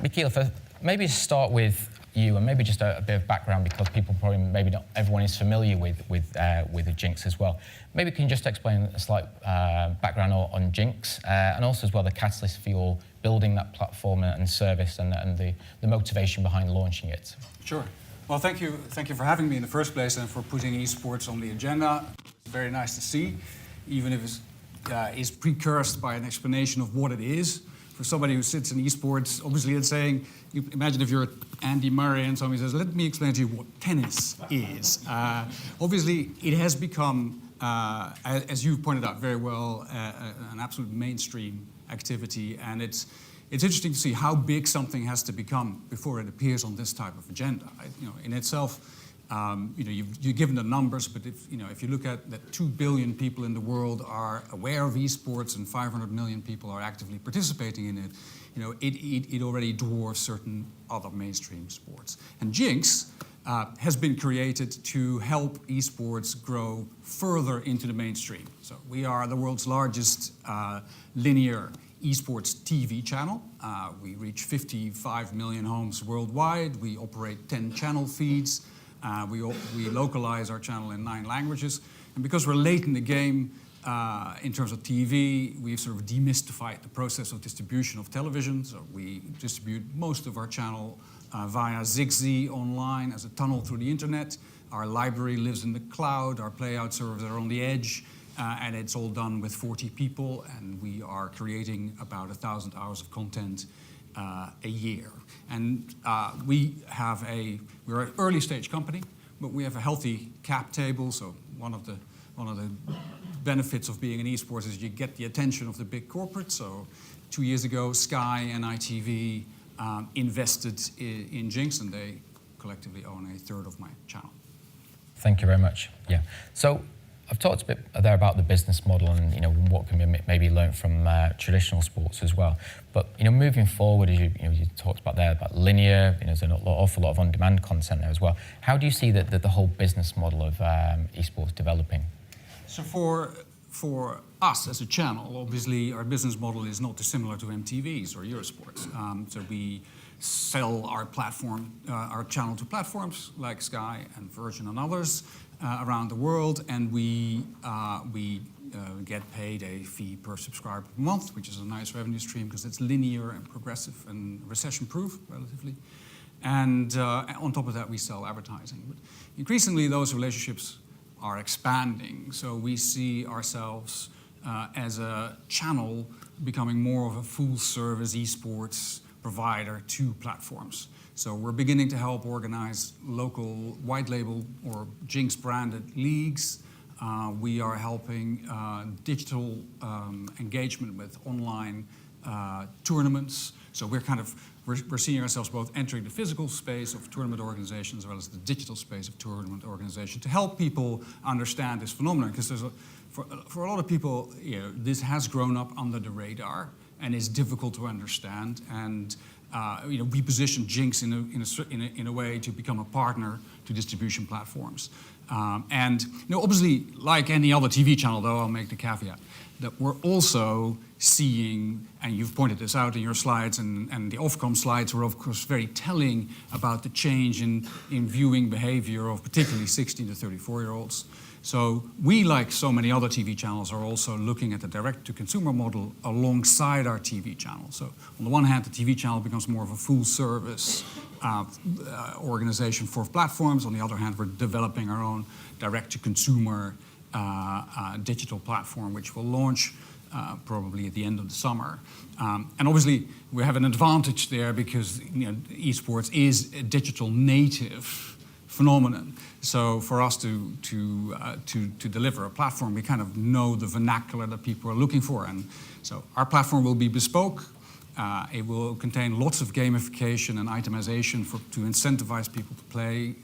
Michiel, maybe start with you, and maybe just a bit of background, because people probably, maybe not everyone is familiar with the GINX as well. Maybe can you just explain a slight background on GINX, and also as well the catalyst for your building that platform and service, and the motivation behind launching it. Sure. Well, thank you for having me in the first place and for putting esports on the agenda. It's very nice to see, even if it is precursed by an explanation of what it is. For somebody who sits in esports, obviously it's saying, you imagine if you're Andy Murray and somebody says, let me explain to you what tennis is. Obviously, it has become, as you pointed out very well, an absolute mainstream activity, and it's interesting to see how big something has to become before it appears on this type of agenda. In itself, you've given the numbers, but if you look at that 2 billion people in the world are aware of esports and 500 million people are actively participating in it, it already dwarfs certain other mainstream sports. And GINX has been created to help esports grow further into the mainstream. So we are the world's largest linear esports TV channel. We reach 55 million homes worldwide. We operate 10 channel feeds. We localize our channel in 9 languages. And because we're late in the game in terms of TV, we've sort of demystified the process of distribution of television. So we distribute most of our channel via ZigZee online as a tunnel through the internet. Our library lives in the cloud. Our playout servers are on the edge. And it's all done with 40 people. And we are creating about 1,000 hours of content a year. And we're an early stage company, but we have a healthy cap table. So one of the benefits of being in esports is you get the attention of the big corporates. So 2 years ago, Sky and ITV invested in GINX, and they collectively own 1/3 of my channel. Thank you very much. Yeah. So I've talked a bit there about the business model and what can be maybe learned from traditional sports as well. But moving forward, as you talked about there about linear, there's an awful lot of on-demand content there as well. How do you see that the whole business model of esports developing? So for us as a channel, obviously our business model is not dissimilar to MTV's or Eurosports. So we sell our platform, our channel to platforms like Sky and Virgin and others around the world, and we get paid a fee per subscriber per month, which is a nice revenue stream because it's linear and progressive and recession-proof relatively. And on top of that, we sell advertising. But increasingly, those relationships are expanding. So we see ourselves as a channel becoming more of a full-service esports provider to platforms. So we're beginning to help organize local white label or GINX branded leagues. We are helping digital engagement with online tournaments. So we're seeing ourselves both entering the physical space of tournament organizations as well as the digital space of tournament organization to help people understand this phenomenon. Because for a lot of people, this has grown up under the radar and is difficult to understand. And we position GINX in a way to become a partner to distribution platforms. And obviously, like any other TV channel, though, I'll make the caveat that we're also seeing, and you've pointed this out in your slides, and the Ofcom slides were, of course, very telling about the change in viewing behavior of particularly 16 to 34-year-olds. So we, like so many other TV channels, are also looking at the direct-to-consumer model alongside our TV channel. So on the one hand, the TV channel becomes more of a full-service organization for platforms. On the other hand, we're developing our own direct-to-consumer digital platform, which will launch probably at the end of the summer. And obviously, we have an advantage there because esports is a digital native phenomenon. So for us to deliver a platform, we kind of know the vernacular that people are looking for. And so our platform will be bespoke. It will contain lots of gamification and itemization to incentivize people to play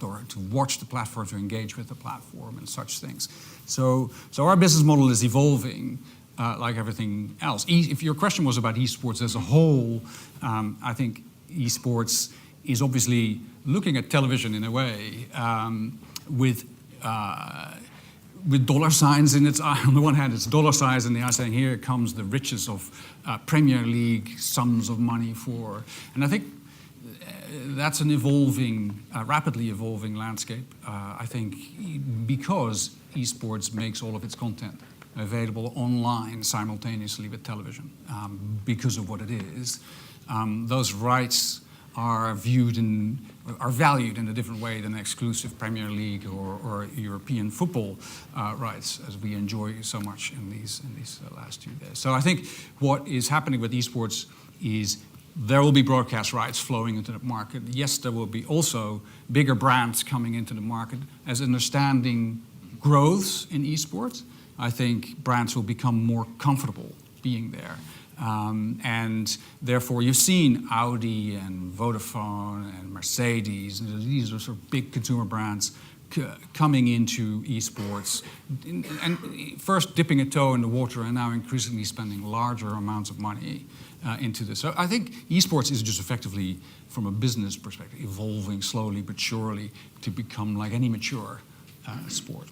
or to watch the platform, to engage with the platform and such things. So our business model is evolving like everything else. If your question was about esports as a whole, I think esports is obviously looking at television in a way with with dollar signs in its eye. On the one hand, it's dollar signs in the eye saying, here comes the riches of Premier League sums of money for. And I think that's an evolving, rapidly evolving landscape. I think because esports makes all of its content available online simultaneously with television, because of what it is, those rights are valued in a different way than exclusive Premier League or European football rights, as we enjoy so much in these last 2 days. So I think what is happening with esports is there will be broadcast rights flowing into the market. Yes, there will be also bigger brands coming into the market. As understanding grows in esports, I think brands will become more comfortable being there. And therefore, you've seen Audi and Vodafone and Mercedes, and these are sort of big consumer brands coming into esports, and first dipping a toe in the water and now increasingly spending larger amounts of money into this. So I think esports is just effectively, from a business perspective, evolving slowly but surely to become like any mature sport.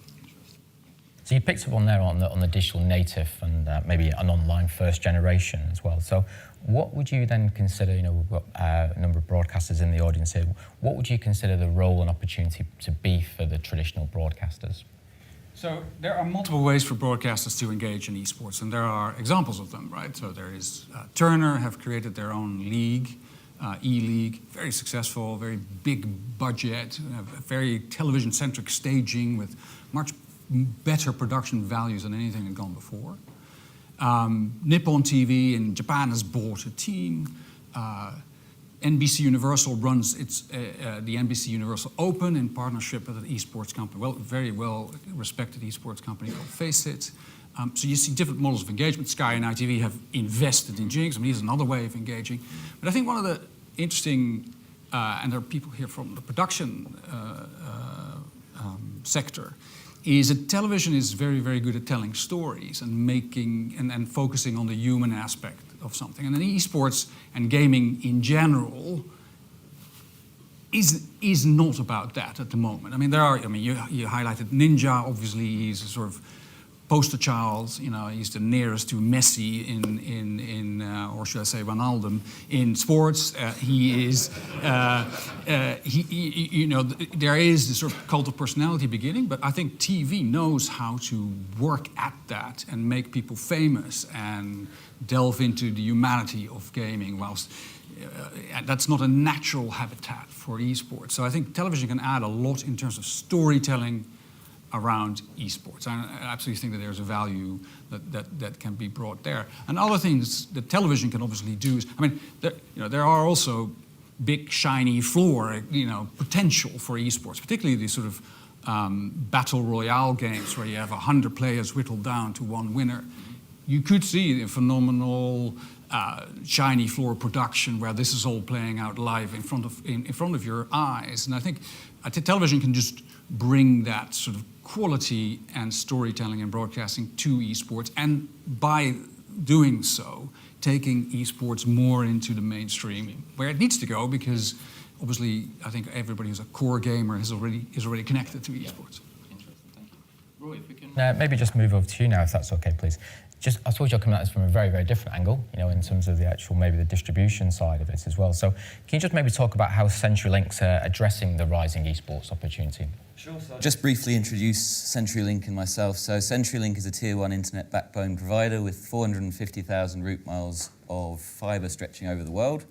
So you picked up on there on the digital native and maybe an online first generation as well. So what would you then consider, we've got a number of broadcasters in the audience here, what would you consider the role and opportunity to be for the traditional broadcasters? So there are multiple ways for broadcasters to engage in esports, and there are examples of them, right? So there is Turner have created their own league, E-League, very successful, very big budget, very television-centric staging with much better production values than anything that had gone before. Nippon TV in Japan has bought a team. NBC Universal runs the NBC Universal Open in partnership with an esports company, very well respected esports company called Faceit. So you see different models of engagement. Sky and ITV have invested in GINX. I mean, here's another way of engaging. But I think one of the interesting, and there are people here from the production sector, is that television is very, very good at telling stories and making and focusing on the human aspect of something. And then esports and gaming in general is not about that at the moment. I mean, you highlighted Ninja. Obviously, he's a sort of poster child. He's the nearest to Messi in or should I say Ronaldo in sports. He is, there is this sort of cult of personality beginning, but I think TV knows how to work at that and make people famous and delve into the humanity of gaming, whilst that's not a natural habitat for esports. So I think television can add a lot in terms of storytelling around esports. I absolutely think that there's a value that can be brought there. And other things that television can obviously do is, there are also big shiny floor, potential for esports, particularly these sort of battle royale games where you have 100 players whittled down to one winner. You could see a phenomenal shiny floor production where this is all playing out live in front of your eyes. And I think television can just bring that sort of quality and storytelling and broadcasting to esports, and by doing so, taking esports more into the mainstream, where it needs to go, because obviously I think everybody who's a core gamer is already connected to esports. Interesting, thank you. Rory, if we can... maybe just move over to you now, if that's okay, please. I suppose you're coming at this from a very, very different angle, in terms of the actual, maybe the distribution side of it as well. So can you just maybe talk about how CenturyLink's addressing the rising esports opportunity? Sure. So Just briefly introduce CenturyLink and myself. So CenturyLink is a Tier 1 internet backbone provider with 450,000 route miles of fibre stretching over the world.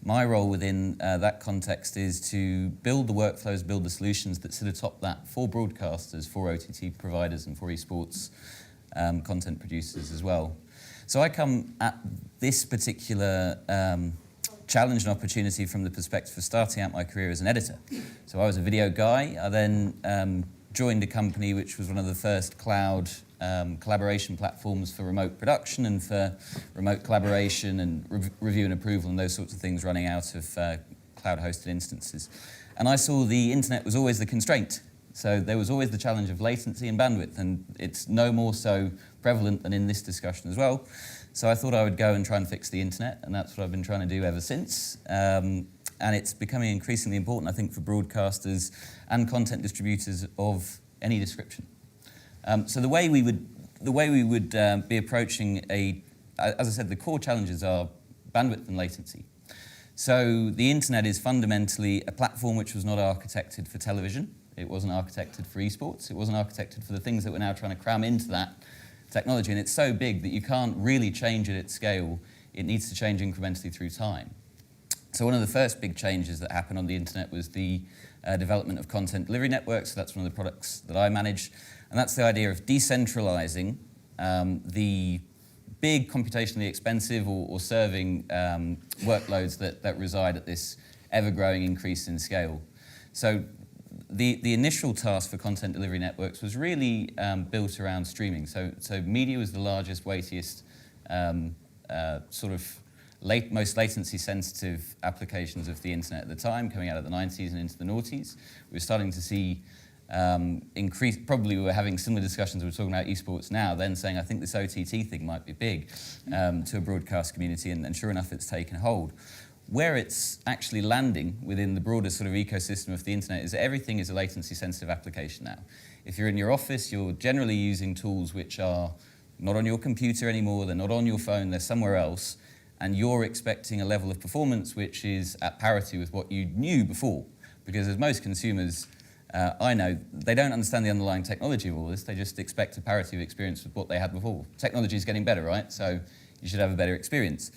My role within that context is to build the workflows, build the solutions that sit atop that for broadcasters, for OTT providers and for esports content producers as well. So I come at this particular challenge and opportunity from the perspective of starting out my career as an editor. So I was a video guy. I then joined a company which was one of the first cloud collaboration platforms for remote production and for remote collaboration and review and approval and those sorts of things running out of cloud-hosted instances. And I saw the internet was always the constraint. So there was always the challenge of latency and bandwidth, and it's no more so prevalent than in this discussion as well. So I thought I would go and try and fix the internet, and that's what I've been trying to do ever since. And it's becoming increasingly important, I think, for broadcasters and content distributors of any description. So the way we would be approaching as I said, the core challenges are bandwidth and latency. So the internet is fundamentally a platform which was not architected for television. It wasn't architected for esports. It wasn't architected for the things that we're now trying to cram into that technology. And it's so big that you can't really change it at scale. It needs to change incrementally through time. So one of the first big changes that happened on the internet was the development of content delivery networks. So that's one of the products that I manage. And that's the idea of decentralizing the big computationally expensive or serving workloads that reside at this ever-growing increase in scale. So the initial task for content delivery networks was really built around streaming. So media was the largest, weightiest, most latency-sensitive applications of the internet at the time, coming out of the 90s and into the noughties. We were starting to see probably we were having similar discussions, we were talking about esports now, then saying, I think this OTT thing might be big to a broadcast community, and sure enough, it's taken hold. Where it's actually landing within the broader sort of ecosystem of the internet is that everything is a latency-sensitive application now. If you're in your office, you're generally using tools which are not on your computer anymore, they're not on your phone, they're somewhere else, and you're expecting a level of performance which is at parity with what you knew before. Because as most consumers, I know, they don't understand the underlying technology of all this, they just expect a parity of experience with what they had before. Technology is getting better, right? So you should have a better experience.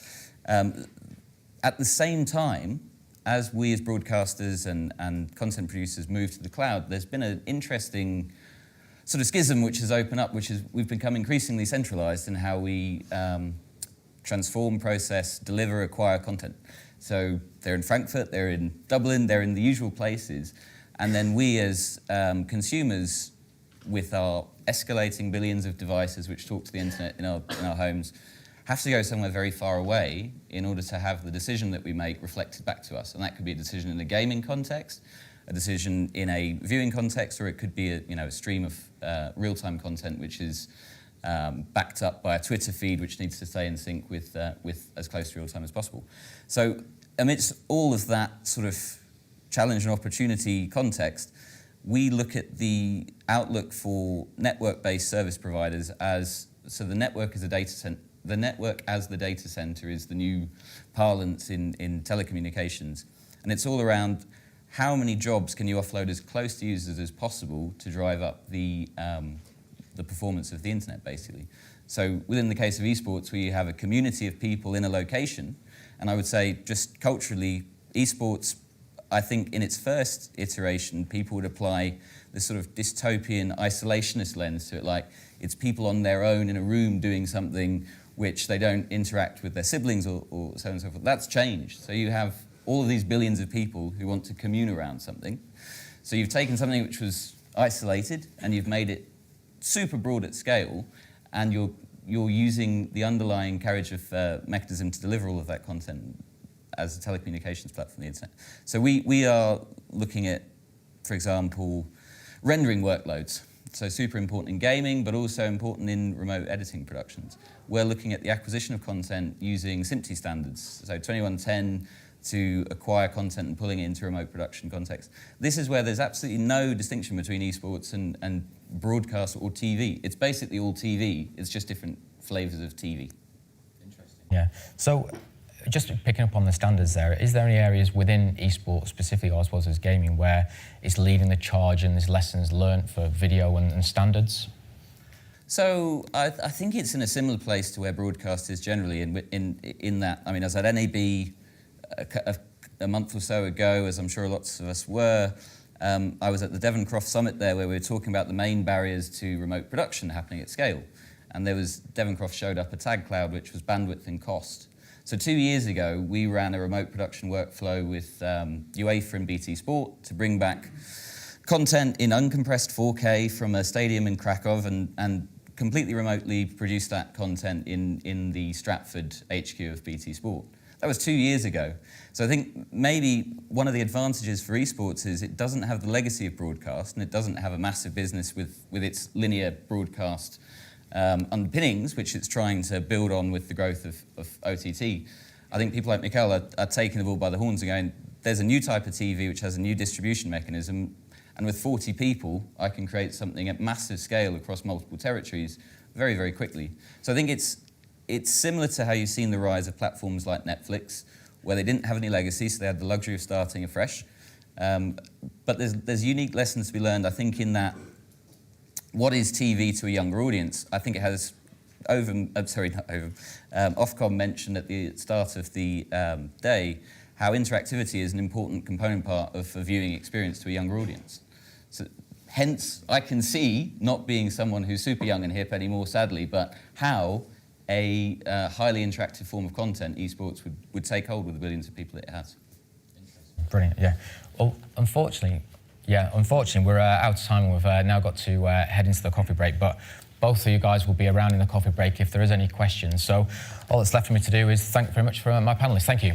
At the same time, as we as broadcasters and content producers move to the cloud, there's been an interesting sort of schism which has opened up, which is we've become increasingly centralized in how we transform, process, deliver, acquire content. So they're in Frankfurt, they're in Dublin, they're in the usual places. And then we as consumers, with our escalating billions of devices which talk to the internet in our homes, have to go somewhere very far away in order to have the decision that we make reflected back to us. And that could be a decision in a gaming context, a decision in a viewing context, or it could be a stream of real-time content which is backed up by a Twitter feed which needs to stay in sync with as close to real-time as possible. So amidst all of that sort of challenge and opportunity context, we look at the outlook for network-based service providers as, so the network as a data center. The network as the data center is the new parlance in telecommunications. And it's all around how many jobs can you offload as close to users as possible to drive up the performance of the internet, basically. So within the case of esports, we have a community of people in a location. And I would say just culturally, esports, I think in its first iteration, people would apply this sort of dystopian isolationist lens to it, like it's people on their own in a room doing something which they don't interact with their siblings or so on and so forth. That's changed. So you have all of these billions of people who want to commune around something. So you've taken something which was isolated and you've made it super broad at scale, and you're using the underlying carriage of mechanism to deliver all of that content as a telecommunications platform, the internet. So we are looking at, for example, rendering workloads. So super important in gaming, but also important in remote editing productions. We're looking at the acquisition of content using SMPTE standards, so 2110 to acquire content and pulling it into remote production context. This is where there's absolutely no distinction between esports and broadcast or TV. It's basically all TV, it's just different flavors of TV. Interesting. Yeah, so just picking up on the standards there, is there any areas within esports, specifically or I suppose as gaming, where it's leading the charge and there's lessons learned for video and standards? So I think it's in a similar place to where broadcast is generally, in that, I mean, I was at NAB a month or so ago, as I'm sure lots of us were. I was at the Devon Summit there, where we were talking about the main barriers to remote production happening at scale. And Devon showed up a tag cloud, which was bandwidth and cost. So 2 years ago, we ran a remote production workflow with UEFA and BT Sport to bring back content in uncompressed 4K from a stadium in Krakow and completely remotely produce that content in the Stratford HQ of BT Sport. That was 2 years ago. So I think maybe one of the advantages for esports is it doesn't have the legacy of broadcast, and it doesn't have a massive business with its linear broadcast underpinnings, which it's trying to build on with the growth of OTT. I think people like Michiel are taking the ball by the horns and going, there's a new type of TV which has a new distribution mechanism, And with 40 people, I can create something at massive scale across multiple territories very, very quickly. So I think it's similar to how you've seen the rise of platforms like Netflix, where they didn't have any legacy, so they had the luxury of starting afresh. But there's unique lessons to be learned, I think, in that what is TV to a younger audience? I think it has, Ofcom mentioned at the start of the day how interactivity is an important component part of a viewing experience to a younger audience. So, hence, I can see, not being someone who's super young and hip anymore, sadly, but how a highly interactive form of content, esports, would take hold with the billions of people it has. Brilliant, yeah. Well, unfortunately, we're out of time and we've now got to head into the coffee break, but both of you guys will be around in the coffee break if there is any questions. So all that's left for me to do is thank very much for my panellists. Thank you.